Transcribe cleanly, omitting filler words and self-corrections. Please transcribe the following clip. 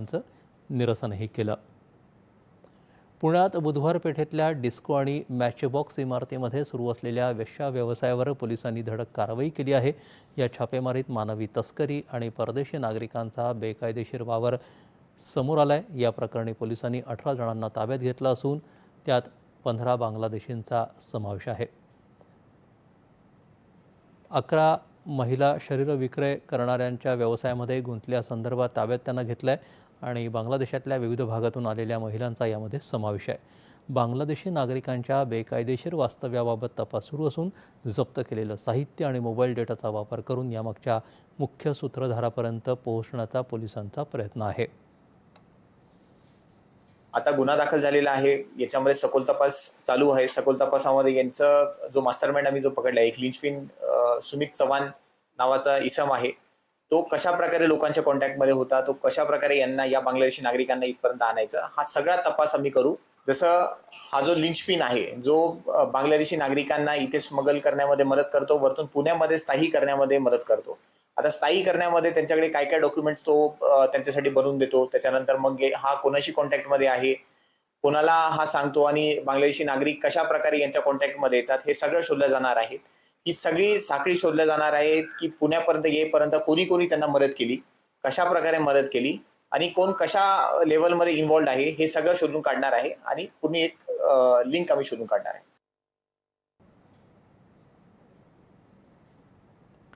आरोपांचं निरसनही केलं। पुण्यात बुधवार पेठेतल्या डिस्को आणि मॅचबॉक्स इमारतीमध्ये सुरू असलेल्या वेश्या व्यवसायावर पोलिसांनी धडक कारवाई केली आहे। या छापेमारीत मानवी तस्करी आणि परदेशी नागरिकांचा बेकायदेशीर वावर समोर आलाय। या प्रकरणी पोलिसांनी 18 जणांना ताब्यात घेतलं असून त्यात 15 बांगलादेशींचा समावेश आहे। 11 महिला शरीर विक्रय करणाऱ्यांच्या व्यवसायामध्ये गुंतल्यासंदर्भात ताब्यात त्यांना घेतलं आहे आणि बांगलादेशातल्या विविध भागातून आलेल्या महिलांचा यामध्ये समावेश आहे। बांगलादेशी नागरिकांच्या बेकायदेशीर वास्तव्याबाबत तपास सुरू असून जप्त केलेलं साहित्य आणि मोबाईल डेटाचा वापर करून यामागच्या मुख्य सूत्रधारापर्यंत पोहोचण्याचा पोलिसांचा प्रयत्न आहे। आता गुन्हा दाखल झालेला आहे, याच्यामध्ये सखोल तपास चालू आहे। सखोल तपासामध्ये यांचा जो मास्टरमाइंड आम्ही जो पकडला एक लिंचपिन सुमित चव्हाण नावाचा इसम आहे, तो कशा प्रकारे लोकांच्या कॉन्टॅक्टमध्ये होता, तो कशा प्रकारे यांना या बांगलादेशी नागरिकांना इथपर्यंत आणायचा, हा सगळा तपास आम्ही करू। जसं हा जो लिंचपिन आहे जो बांगलादेशी नागरिकांना इथे स्मगल करण्यामध्ये मदत करतो, वरतून पुण्यामध्ये स्थायी करण्यामध्ये मदत करतो। आता स्थायी करण्यामध्ये त्यांच्याकडे काय काय डॉक्युमेंट्स तो त्यांच्यासाठी बनवून देतो, त्याच्यानंतर मग हा कोणाशी कॉन्टॅक्टमध्ये आहे, कोणाला हा सांगतो आणि बांगलादेशी नागरिक कशा प्रकारे यांच्या कॉन्टॅक्टमध्ये येतात, हे सगळं शोधलं जाणार आहे। ही सगळी साखळी शोधल्या जाणार आहे की पुण्यापर्यंत येईपर्यंत कोणी कोणी त्यांना मदत केली, कशा प्रकारे मदत केली आणि कोण कशा लेवलमध्ये इन्व्हॉल्ड आहे, हे सगळं शोधून काढणार आहे आणि पुणे एक लिंक आम्ही शोधून काढणार आहे।